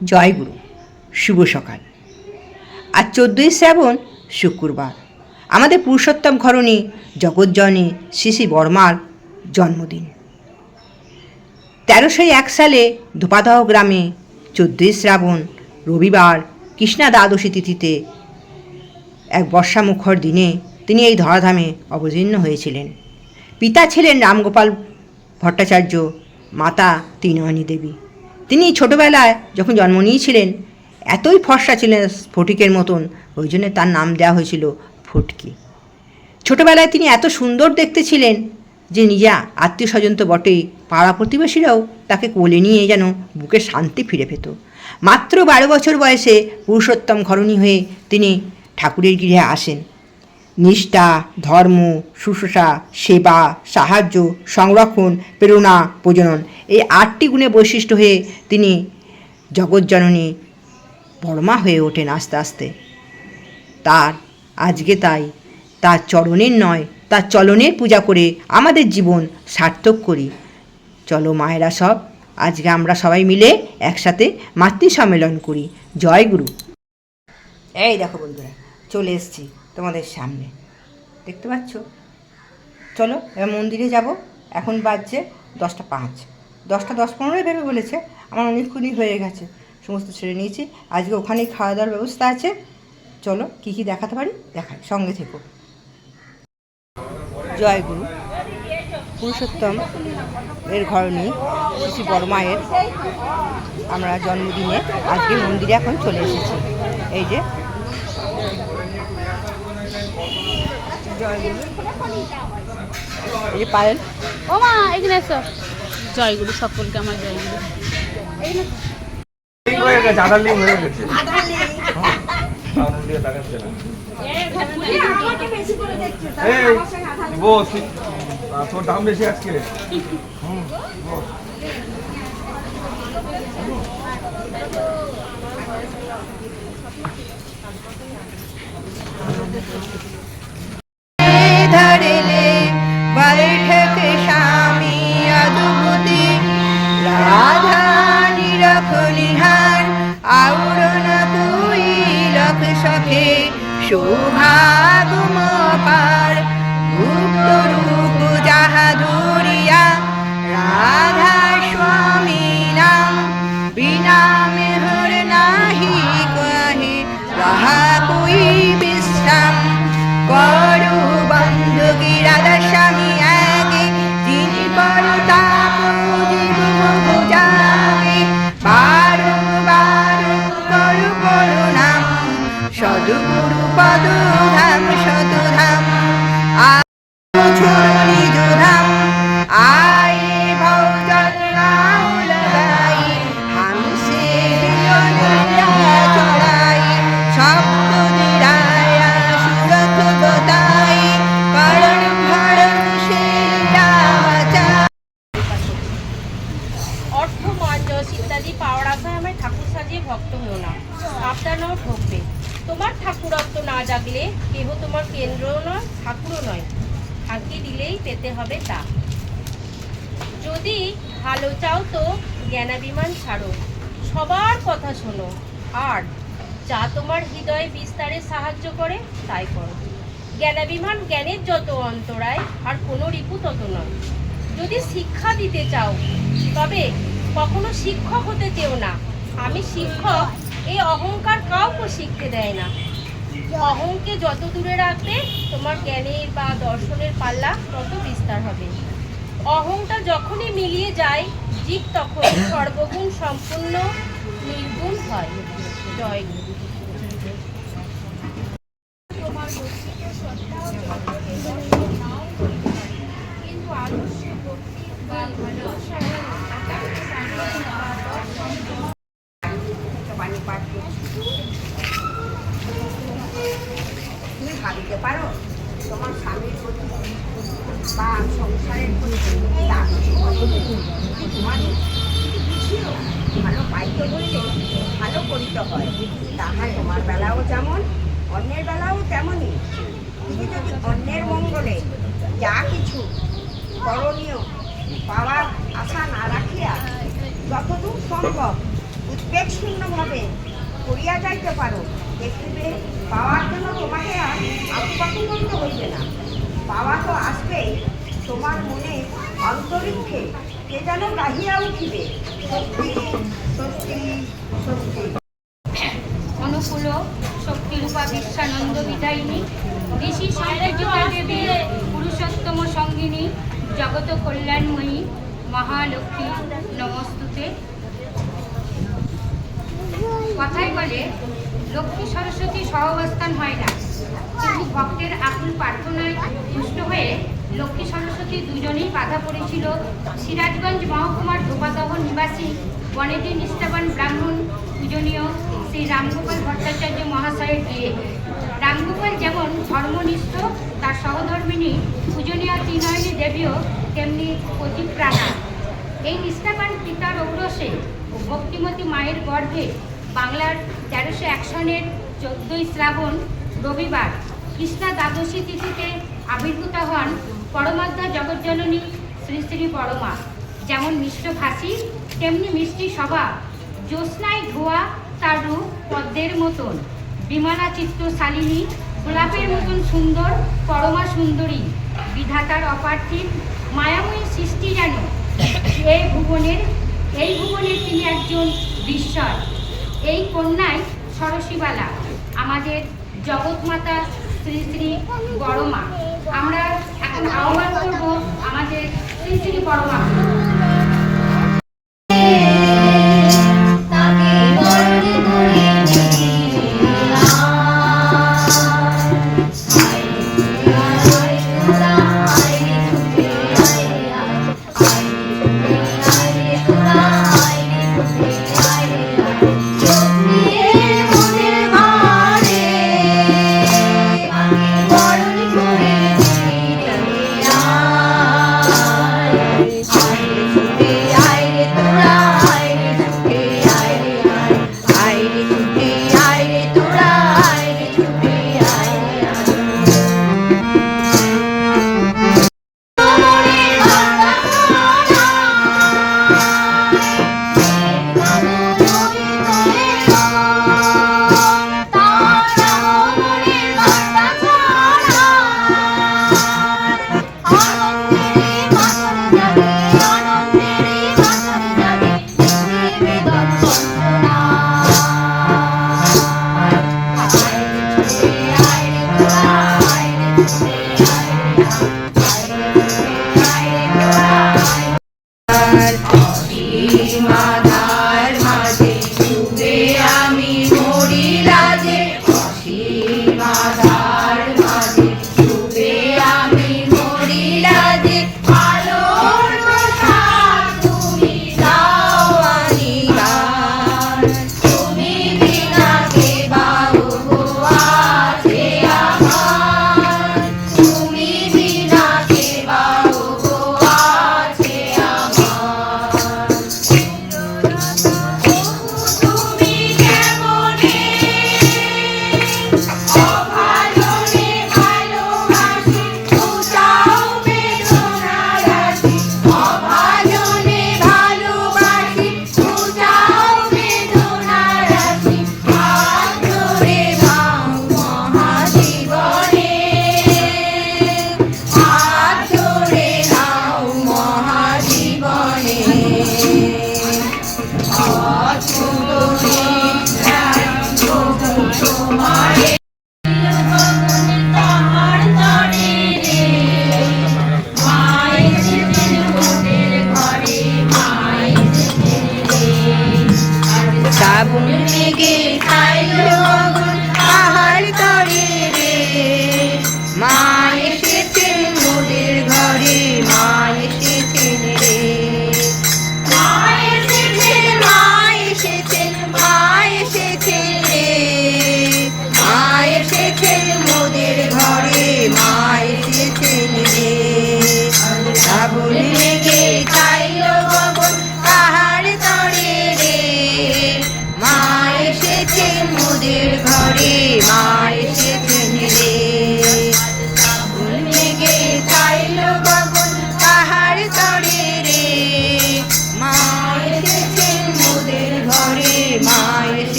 জয় গুরু। শুভ সকাল। আজ 14ই শ্রাবণ, শুক্রবার। আমাদের পুরুষোত্তম ঘরণী জগজ্জননী শ্রী শ্রী বর্মার জন্মদিন। 1301 সালে ধোপাদহ গ্রামে 14ই শ্রাবণ রবিবার কৃষ্ণা দ্বাদশী তিথিতে এক বর্ষামুখর দিনে তিনি এই ধরাধামে অবতীর্ণ হয়েছিলেন। পিতা ছিলেন রামগোপাল ভট্টাচার্য, মাতা ত্রিনয়নী দেবী। তিনি ছোটোবেলায় যখন জন্ম নিয়েছিলেন এতই ফর্সা ছিলেন স্ফটিকের মতন, ওই জন্য তার নাম দেওয়া হয়েছিল ফুটকি। ছোটোবেলায় তিনি এত সুন্দর দেখতে ছিলেন যে নিজে আত্মীয় স্বজন তো বটেই, পাড়া প্রতিবেশীরাও তাকে কোলে নিয়ে যেন বুকে শান্তি ফিরে পেত। মাত্র 12 বছর বয়সে পুরুষোত্তম ঘরণী হয়ে তিনি ঠাকুরের গৃহে আসেন। নিষ্ঠা, ধর্ম, শুশ্রূষা, সেবা, সাহায্য, সংরক্ষণ, প্রেরণা, প্রজনন, এই 8টি গুণে বৈশিষ্ট্য হয়ে তিনি জগজ্জননী বর্মা হয়ে ওঠেন আস্তে আস্তে। তাই তার চরণের নয়, তার চলনের পূজা করে আমাদের জীবন সার্থক করি। চলো মায়েরা সব, আজকে আমরা সবাই মিলে একসাথে মাতৃ সম্মেলন করি। জয় গুরু। এই দেখো বন্ধুরা, চলে এসেছি তোমাদের সামনে, দেখতে পাচ্ছ? চলো এবার মন্দিরে যাব। এখন বাজছে 10টা 5, 10টা 10-15 বেরোবে বলেছে। আমার অনেকক্ষণই হয়ে গেছে, সমস্ত ছেড়ে নিয়েছি। আজকে ওখানেই খাওয়া দাওয়ার ব্যবস্থা আছে। চলো কী কী দেখাতে পারি দেখাই, সঙ্গে থেকো। জয় গুরু। পুরুষোত্তম এর ঘরণী শ্রী শ্রী বর্মায়ের আমরা জন্মদিনে আজকে মন্দিরে এখন চলে এসেছি। এই যে এই পায়েল, ও মা এখানে এসো। জয়গুরু সকলকে আমার জয়গুরু। তোর দাম বেশি আজকে। धड़ले बैठक स्वामी अद्भुति राधा निरख निहार आवरण कोई रख सके सौभाग्य पार गुप्त रूप जहा धुरिया राधा स्वामी नाम बिना मेहर नाही कहे रहा कोई विश्राम করু বন্ধু গিরাধা স্বামী আগে যিনি বড় তাপ জীব মুজাগে বারংবার করু করুণাম সদ্গুরু পদধাম শতধাম নিজ ধাম আয় ভজন নাম লাগাই হামসে চড়াই শব্দ দিরায়া সুরত গোদাই করণ ভরণ শেরাচা। অর্থ মান যশ ইত্যাদি পাওয়ার আশায় আমার ঠাকুর সাজিয়ে ভক্ত হও না, সাবধানও ঠকবে। তোমার ঠাকুরত্ব না জাগলে কেহ তোমার কেন্দ্র নয়, ঠাকুরও নয়। ফাঁকি দিলেই পেতে হবে তা। যদি ভালো চাও তো জ্ঞানাভিমান ছাড়ো, সবার কথা শোনো, আর যা তোমার হৃদয়ে বিস্তারে সাহায্য করে তাই করো। জ্ঞানাভিমান জ্ঞানের যত অন্তরায়, আর কোনো রিপু তত নয়। যদি শিক্ষা দিতে চাও তবে কখনো শিক্ষক হতে চেও না। আমি শিক্ষক, এই অহংকার কাউকে শিখতে দেয় না। অহংকে যত দূরে রাখবে তোমার জ্ঞানের বা দর্শনের পাল্লা তত বিস্তার হবে। অহংটা যখনই মিলিয়ে যায় জীব তখন সর্বগুণ সম্পূর্ণ নির্গুণ হয়। জয় গুরু। তুমি ভাবিতে পারো তোমার স্বামীর প্রতি বা সংসারের প্রতি ভালো পাইতে বললে ভালো করিতে হয়। তাহা তোমার বেলাও যেমন অন্যের বেলাও তেমনই। তুমি যদি অন্যের মঙ্গলে যা কিছু করণীয় পাওয়ার আশা না রাখিয়া যতদূর সম্ভব উদ্বেগ শূন্যভাবে করিয়া যাইতে পারো, দেখিবে পাওয়ার জন্য তোমাকে আর আকুপাকু করতে হইবে না। পাওয়া তো আসবেই, তোমার মনে অন্তরিক্ষে কে যেন গাহিয়া উঠিবে, সত্যি সত্যি সত্যি। অনুকূল শক্তিরূপা বিশ্বানন্দ বিদায়িনী, ঋষি সংযোজিতা দেবী, পুরুষোত্তম সঙ্গিনী, জগত কল্যাণময়ী মহালক্ষ্মী নমস্তুতে। কথাই বলে লক্ষ্মী সরস্বতী সহাবস্থান হয় না, কিন্তু ভক্তের আকুল প্রার্থনায় তুষ্ট হয়ে লক্ষ্মী সরস্বতী দুজনেই বাধা পড়েছিল সিরাজগঞ্জ মহকুমার ধোপাদহ নিবাসী বনেদি নিষ্ঠাবান ব্রাহ্মণ পূজনীয় শ্রী রামগোপাল ভট্টাচার্য মহাশয়ের বিয়ে। রামগোপাল যেমন ধর্মনিষ্ঠ, তার সহধর্মিনী পূজনীয় ত্রিনয়নী দেবীও তেমনি পতিপ্রাণা। এই নিষ্ঠাবান পিতার ঔরসে ও ভক্তিমতী মায়ের গর্ভে বাংলার 1301 সনের 14ই শ্রাবণ রবিবার কৃষ্ণা দ্বাদশী তিথিতে আবির্ভূত হন পরমাধ্যা জগজ্জননী শ্রী শ্রী পরমা। যেমন মিষ্টভাষী তেমনি মিষ্টি স্বভাব, জ্যোৎস্নায় ধোয়া তার রূপ পদ্মের মতন, বিমলা চিত্তশালিনী গোলাপের মতন সুন্দর পরমা সুন্দরী, বিধাতার অপার্থিব মায়াময়ী সৃষ্টি যেন এই ভুবনের তিনি একজন বিস্ময়। এই কন্যায় সরসীবালা আমাদের জগৎমাতা শ্রী শ্রী বড়মা। আমরা এখন আহ্বান করব আমাদের শ্রী শ্রী বড়মা।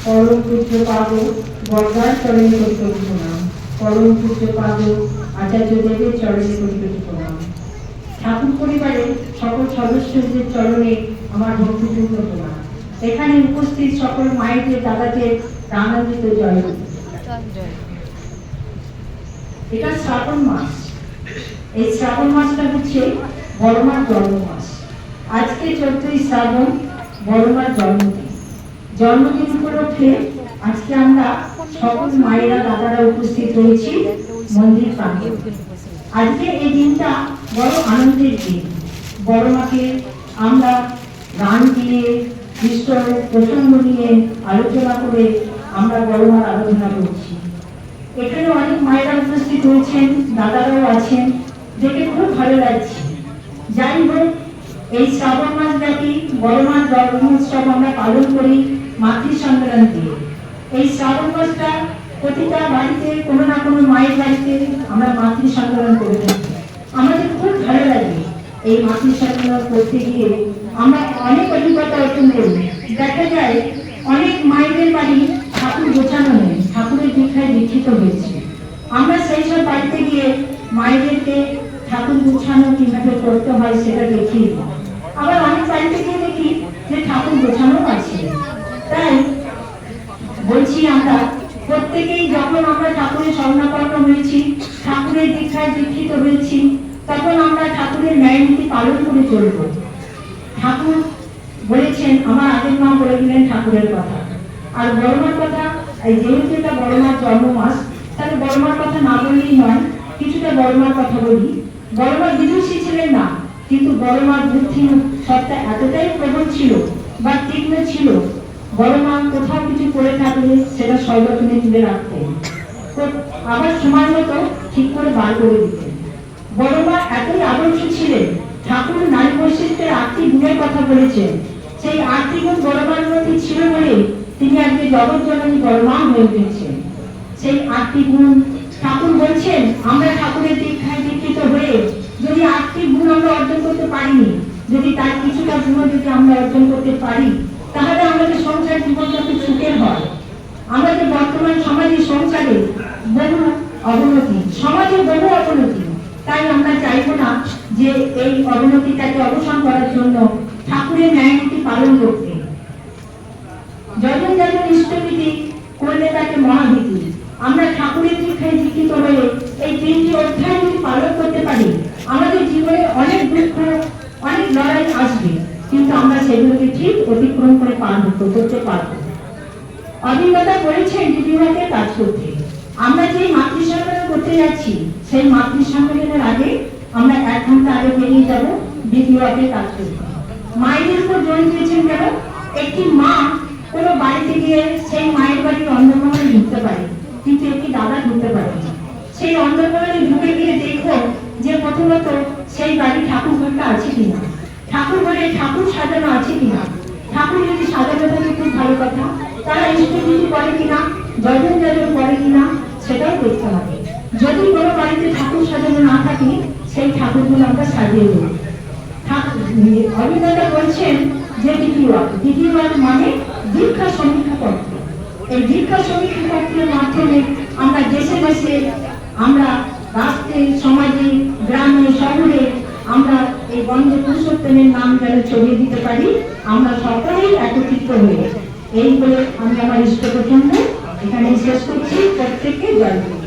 পরম পূজ্য পাদ বরদার চরণে কর্তব্য নাম পরম পূজ্য পাদ আচার্য দেবের চরণে কোটি কোটি প্রণাম। ঠাকুর পরিবারের সকল সদস্যদের চরণে আমার ভক্তিপূর্ণ প্রণাম। এখানে উপস্থিত সকল মায়েদের, দাদাদের প্রাণান্বিত জয়। এটা শ্রাবণ মাস। এই শ্রাবণ মাসটা হচ্ছে বড়মার জন্ম মাস। আজকে 14ই শ্রাবণ, বড়মার জন্মদিন। জন্মদিন উপলক্ষে আজকে আমরা সকল মায়েরা, দাদারা উপস্থিত হয়েছি মন্দির প্রাঙ্গণে। আজকে এই দিনটা বড় আনন্দের দিন। বড়মাকে আমরা গান দিয়ে, কৃষ্ণ প্রসঙ্গ নিয়ে আলোচনা করে আমরা বড়মার আরাধনা করছি। এখানে অনেক মায়েরা উপস্থিত হয়েছেন, দাদারাও আছেন, দেখে খুব ভালো লাগছে। যাই হোক, এই শ্রাবণ মাস ব্যাপী বড়মার জন্মোৎসব আমরা পালন করি মাতৃ সম্মেলন দিয়ে। এই শ্রাবণ মাসটা প্রতিটা বাড়িতে, কোনো না কোনো মায়ের বাড়িতে আমরা মাতৃ সম্মেলন করে থাকি। আমাদের খুব ভালো লাগে এই মাতৃ সম্মেলন করতে গিয়ে। আমরা অনেক অভিজ্ঞতা অর্জন করি। দেখা যায় অনেক মায়েদের বাড়ি ঠাকুর গোছানো নেই, ঠাকুরের দীক্ষায় দীক্ষিত হয়েছে। আমরা সেই সব বাড়িতে গিয়ে মায়েদেরকে ঠাকুর গোছানো কিভাবে করতে হয় সেটা দেখিয়ে দিই। আবার অনেক বাড়িতে গিয়ে দেখি যে ঠাকুর গোছানো আছে। তাই বলছি, আমরা প্রত্যেকেই যখন আমরা ঠাকুরের স্বর্ণাপন্ন হয়েছি, ঠাকুরের দীক্ষায় দীক্ষিত হয়েছি, তখন আমরা ঠাকুরের ন্যায় নীতি পালন করে চলব। ঠাকুর বলেছেন, আমার আগের মা বলে দিলেন ঠাকুরের কথা। আর বড়মার কথা, এই যেহেতু এটা বড়মার জন্ম মাস, তাহলে বড়মার কথা না বললেই নয়, কিছুটা বড়মার কথা বলি। বড়মা বিদুষী ছিলেন না, কিন্তু বড়মার বুদ্ধি সত্তা এতটাই প্রবল ছিল বা তীক্ষ্ণ ছিল, বড়মা কোথাও কিছু করে থাকলে সেটা সর্বক্ষণে তুলে রাখতেন, আবার সময় মতো ঠিক করে বার করে দিতেন। বড়মা এতই আদর্শ ছিলেন। ঠাকুর নারী বৈশিষ্ট্যের 8টি গুণের কথা বলেছেন। সেই 8টি গুণ বড়মার মধ্যে ছিল বলে তিনি আজকে জগৎ জননী বড়মা হয়ে উঠেছেন। সেই 8টি গুণ ঠাকুর বলছেন, আমরা ঠাকুরের দীক্ষায় দীক্ষিত হয়ে যদি 8টি গুণ আমরা অর্জন করতে পারিনি, যদি তার কিছুটা গুণ যদি আমরা অর্জন করতে পারি, তাহলে আমাদের সংসার জীবনটা খুব সুখের হয়। আমাদের বর্তমান সমাজে সংসারে বহু অবনতি, সমাজে বহু অবনতি। তাই আমরা চাইবো না যে এই অবনতিটাকে অবসান করার জন্য ঠাকুরের ন্যায় নীতি পালন করতে। যজন যজন ইষ্টবিধি করলে তাকে মহাভীতি। আমরা ঠাকুরের দীক্ষায় দীক্ষিত হয়ে এই 3টি অধ্যায় যদি পালন করতে পারি, আমাদের জীবনে অনেক দুঃখ, অনেক লড়াই আসবে, কিন্তু আমরা সেগুলোকে ঠিক অতিক্রম করে পার করতে পারবো। অভিজ্ঞতা করেছেন দিদিমাকে কাজ করতে। আমরা যে মাতৃ সম্মেলন করতে যাচ্ছি, সেই মাতৃ সম্মেলনের আগে আমরা 1 ঘন্টা আগে বেরিয়ে যাব দিদিমাকে কাজ করতে। মায়েদের উপর জোর দিয়েছেন কেন? একটি মা কোনো বাড়িতে গিয়ে সেই মায়ের বাড়ির অন্ধকারে ঢুকতে পারে, কিন্তু একটি দাদা ঢুকতে পারে না। সেই অন্ধকারে ঢুকে গিয়ে দেখো যে প্রথমত সেই বাড়ি ঠাকুর ঘরটা আছে কিনা, ঠাকুর ঘরে ঠাকুর সাজানো আছে কিনা। ঠাকুর যদি সাজানো থাকে খুব ভালো কথা, তারা ইষ্টবিধি করে কিনা, যজন যজন করে কিনা, সেটাও দেখতে হবে। যদি কোনো বাড়িতে ঠাকুর সাজানো না থাকে, সেই ঠাকুরগুলো আমরা সাজিয়ে দেব। অভিনেতা বলছেন যে দ্বিতীয়বার মানে দীক্ষা সমীক্ষা পত্র। এই দীক্ষা সমীক্ষা পত্রের মাধ্যমে আমরা দেশে দেশে, আমরা রাষ্ট্রে, সমাজে, গ্রামে, শহরে আমরা এই বন্দে পুরুষোত্তমের নাম যেন ছড়িয়ে দিতে পারি, আমরা সকলেই একত্রিত হয়ে। এই বলে আমি আমার ইষ্ট প্রসঙ্গ এখানে শেষ করছি। প্রত্যেককে জয় করি।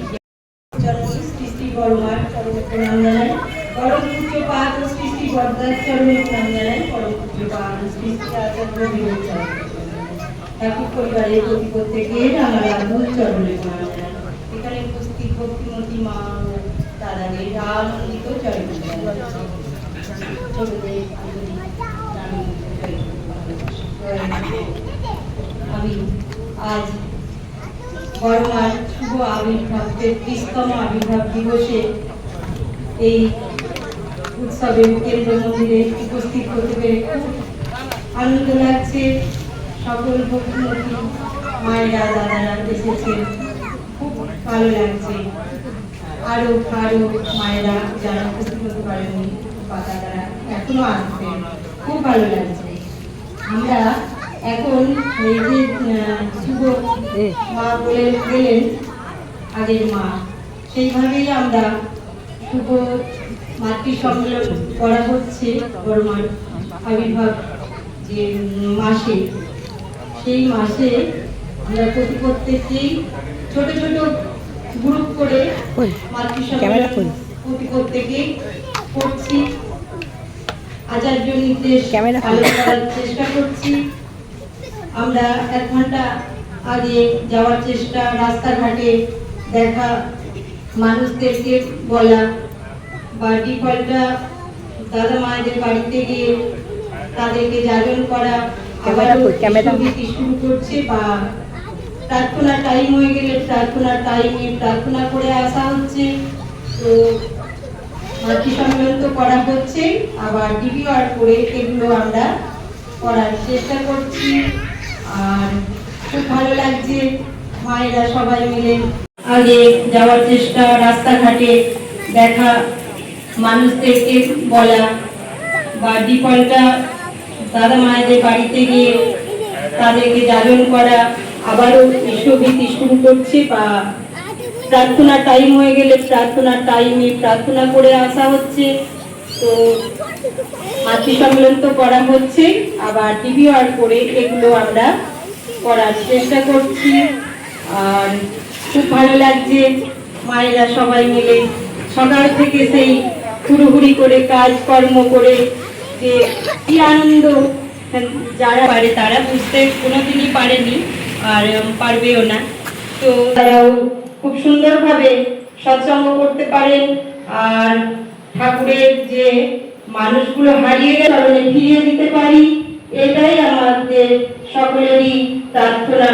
সৃষ্টি বড়মার চরণে প্রণাম জানাই, পরম পূজ্যপাদ সৃষ্টি বর্দার চরণে প্রণাম জানাই, পরম পূজ্যপাদ সৃষ্টি আচার্য দেবের চরণে ঠাকুর পরিবারের প্রতি প্রত্যেকের আমার আদর চরণে প্রণাম জানাই। এখানে উপস্থিত ভক্তিমতী মা ও দাদাদের আনন্দিত চরণে আমি আজ বড়মার শুভ আবির্ভাব 33তম আবির্ভাব দিবসে এই উৎসবে কেন্দ্র মন্দিরে উপস্থিত হতে পেরে খুব আনন্দ লাগছে। সকল ভক্তিমতী মায়েরা, দাদারা এসেছেন, খুব ভালো লাগছে। আরো আরো মায়েরা যারা উপস্থিত হতে পারেনি বা দাদারা এখনো আসছেন, খুব ভালো লাগছে। আমরা এখন এই যে শুভ মা বলে গেলেন আগের মা, সেইভাবেই আমরা শুভ মাতৃ সম্মেলন করা হচ্ছে বড়মার আবির্ভাব যে মাসে, সেই মাসে আমরা প্রত্যেককেই ছোট ছোট গ্রুপ করে মাতৃ সম্মেলন প্রত্যেকেই করছি। আচার্য নির্দেশ পালন করার চেষ্টা করছি। আমরা 1 ঘন্টা আগে যাওয়ার চেষ্টা, রাস্তাঘাটে দেখা, মানুষদেরকে বলা, বা ডিফল্টটা দাদা মায়েদের বাড়িতে গিয়ে তাদেরকে জাগরণ করা, আবার সঙ্গীতি শুরু করছে, বা প্রার্থনা টাইম হয়ে গেলে প্রার্থনার টাইমে প্রার্থনা করে আসা হচ্ছে। তো মাতৃ সম্মেলন তো করা হচ্ছে, আবার ডিভিআর করে এগুলো আমরা করার চেষ্টা করছি। আর খুব ভালো লাগছে মায়েরা সবাই মিলে আগে যাওয়ার চেষ্টা, রাস্তাঘাটে দেখা, মানুষদেরকে বলা, বা ডিফল্টটা দাদা মায়েদের বাড়িতে গিয়ে তাদেরকে জাগরণ করা, আবারও বিশ্বভীতি শুরু করছে, বা প্রার্থনা টাইম হয়ে গেলে প্রার্থনার টাইমে প্রার্থনা করে আসা হচ্ছে। তো মাতৃ সম্মেলন তো করা হচ্ছে, আবার ডিভিআর করে এগুলো আমরা করার চেষ্টা করছি। আর খুব ভালো লাগছে মায়েরা সবাই মিলে সকাল থেকে সেই হুড়োহুড়ি করে কাজকর্ম করে যে কি আনন্দ, যারা পারে তারা বুঝতে কোনোদিনই পারেনি আর পারবেও না। তো তারাও খুব সুন্দরভাবে সৎসঙ্গ করতে পারেন। আর ঠাকুরের যে মানুষগুলো হারিয়ে গেলে ফিরিয়ে দিতে পারি, এটাই আমাদের সকলেরই প্রার্থনা।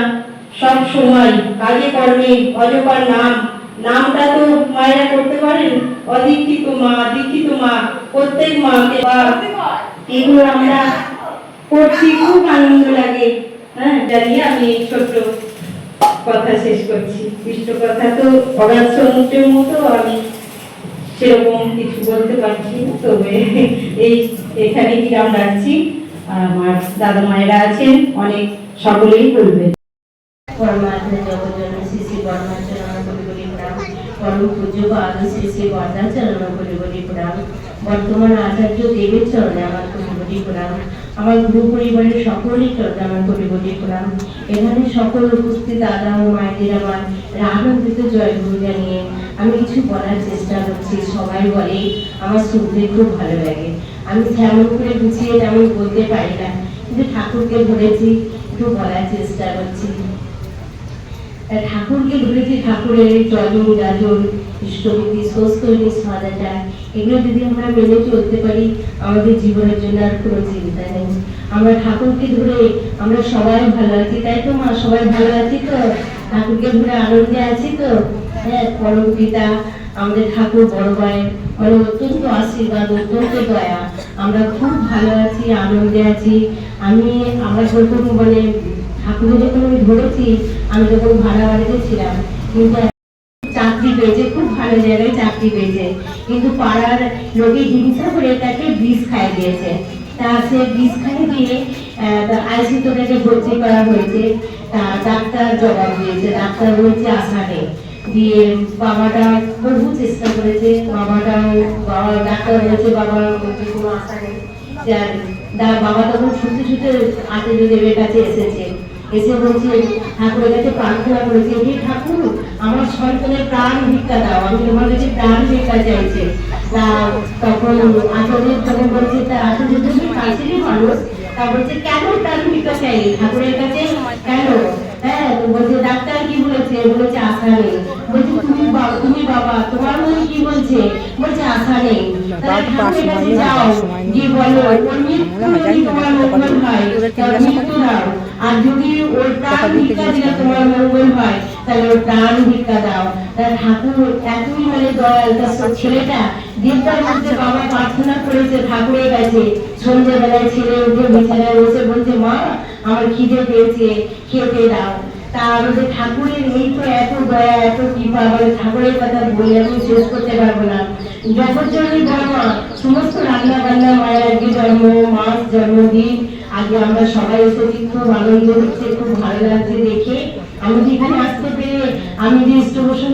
সব সময় কাজে কর্মে অজপার নামটা তো মায়েরা করতে পারেন, অদীক্ষিত মা, দীক্ষিত মা, প্রত্যেক মাকে এগুলো আমরা করছি, খুব আনন্দ লাগে। হ্যাঁ, জানিয়ে আমি ছোট্ট কথা শেষ করছি। পৃষ্ঠ কথা তো অগাধ সমুদ্রের মতো, আমি সেরকম কিছু বলতে পারছি না, তবে এখানে বিরাম রাখছি। আমার দাদা মায়েরা আছেন, অনেক সকলেই বলবেন। পরমাত্মা জগজ্জননী শ্রী শ্রী বর্মাচরণ কোটি কোটি প্রণাম। পরম পূজ্য পাদ শ্রী শ্রী বর্দাচরণ কোটি কোটি প্রণাম। বর্তমান আচার্য দেবের চরণে আমার কোটি কোটি প্রণাম। আমার গুরু পরিবারের সকলের চরণে আমার কোটি কোটি প্রণাম। এখানে সকল উপস্থিত দাদা ও মায়েদের আমার আনন্দিত জয় গুরু জানিয়ে আমি কিছু বলার চেষ্টা করছি। সবাই বলে আমার শুনতে খুব ভালো লাগে, আমি যেমন করে গুছিয়ে তেমন বলতে পারি না, কিন্তু ঠাকুরকে ধরেছি, একটু বলার চেষ্টা করছি। ঠাকুরকে ধরেছি, ঠাকুরের যজন যাজন ইষ্টবিধি স্বস্তৈরি সাজাটা, এগুলো যদি আমরা মেনে চলতে পারি, আমাদের জীবনের জন্য আর কোনো চিন্তা নেই। আমরা ঠাকুরকে ধরে আমরা সবাই ভালো আছি, তাই তো মা? সবাই ভালো আছি তো? ঠাকুরকে ধরে আনন্দে আছি তো? হ্যাঁ, পরম পিতা আমাদের ঠাকুর বড় ভাই মানে অত্যন্ত আশীর্বাদ, অত্যন্ত দয়া, আমরা খুব ভালো আছি, আনন্দে আছি। আমরা যখন মানে ঠাকুরের যখন আমি ধরেছি, আমি যখন ভাড়া বাড়িতে ছিলাম, কিন্তু চাকরি পেয়েছে, খুব ভালো জায়গায় চাকরি পেয়েছে, কিন্তু পাড়ার লোকে হিংসা করে তাকে বিষ খাইয়ে দিয়েছে। তা সে বিষ খাইয়ে দিয়ে আইসিইউতে তাকে ভর্তি করা হয়েছে। তা ডাক্তার জবাব দিয়েছে, ডাক্তার বলছে আশা নেই। দিয়ে বাবাটা বহু চেষ্টা করেছে, বাবা ডাক্তার বলেছে বাবার মধ্যে কোনো আশা নেই। বাবা তখন ছুটে ছুটে আচার্য দেবের কাছে এসেছে, এসে বলছে ঠাকুরের কাছে প্রার্থনা করেছে, হে ঠাকুর আমার সন্তানের প্রাণ ভিক্ষা দাও, আমি তোমার কাছে প্রাণ ভিক্ষা চাইছে। তা তখন আচার্য তখন বলছে, তা আচার্য তুমি কাছেরই মানুষ, তা বলছে কেন প্রাণ ভিক্ষা চাই ঠাকুরের কাছে, কেন? হ্যাঁ, বলছে ডাক্তার কি বলেছে? বলেছে আশা নেই। বলছে তুমি বাবা তোমার মনে কি বলছে? বলছে আশা নেই। তাহলে ঠাকুরের কাছে যাও, গিয়ে বলো ওর মৃত্যু যদি তোমার মঙ্গল হয় তার মৃত্যু দাও, আর যদি ওর প্রাণ ভিক্ষা দিলে তোমার মঙ্গল হয় তাহলে ওর প্রাণ ভিক্ষা দাও। তার ঠাকুর এতই মানে দয়াল, তার ছেলেটা দিনটার মধ্যে বাবা প্রার্থনা করেছে ঠাকুরের কাছে। সন্ধ্যেবেলায় ছেলে উঠে বিছানায় বসে বলছে মা আমার খিদে পেয়েছে, খেতে দাও। তা আমাদের ঠাকুরের এই তো এত দয়া, এত কৃপা, আমাদের ঠাকুরের কথা বলে আমি শেষ করতে পারবো না। জগজ্জননী বর্মা সমস্ত রান্না বান্না মায়ের আগে জন্ম মাস জন্মদিন, আগে আমরা সবাই এসেছি, খুব আনন্দ হচ্ছে, খুব ভালো লাগছে দেখে। আমি যেখানে আসতে পেরে, আমি যে স্টেশন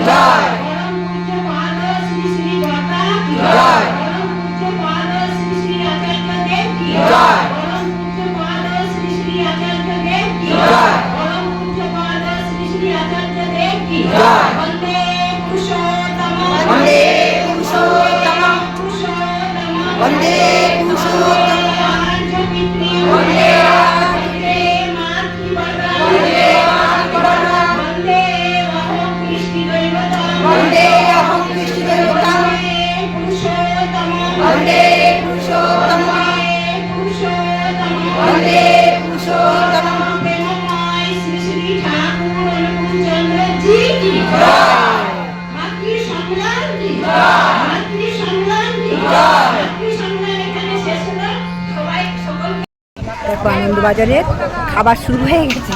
জয় পরম পূজ্যপাদ শ্রী শ্রী বর্দা কি জয় পরম পূজ্যপাদ শ্রী শ্রী আচার্য দেব কি জয় পরম পূজ্যপাদ শ্রী শ্রী আচার্য দেব কি জয় পরম পূজ্যপাদ শ্রী শ্রী আচার্য দেব কি জয় বন্দে পুরুষোত্তম বন্দে পুরুষোত্তম বন্দে পুরুষোত্তম বন্দে वंदे अहं कृष्णदेवतां वंदे पुरुषोत्तम वंदे पुरुषोत्तम प्रेममय श्री श्री ठाकुर अनुकूलचंद्र जी की जय मातृ सम्मान की जय मातृ सम्मान की जय मातृ सम्मान এখানে শেষ হলো সবাই সকল দেখো আনন্দবাজারে খাবার শুরু হয়ে গেছে।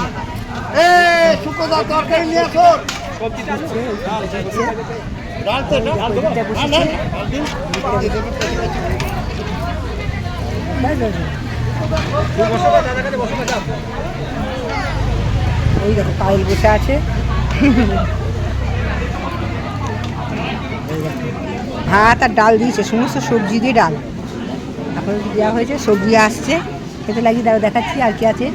ওই দেখো পায়েল বসে আছে। ভাত আর ডাল দিয়েছে, সমস্ত সবজি দিয়ে ডাল এখন দেওয়া হয়েছে, সবজি আসছে খেতে লাগিয়ে দেখাচ্ছি আর কি আছে।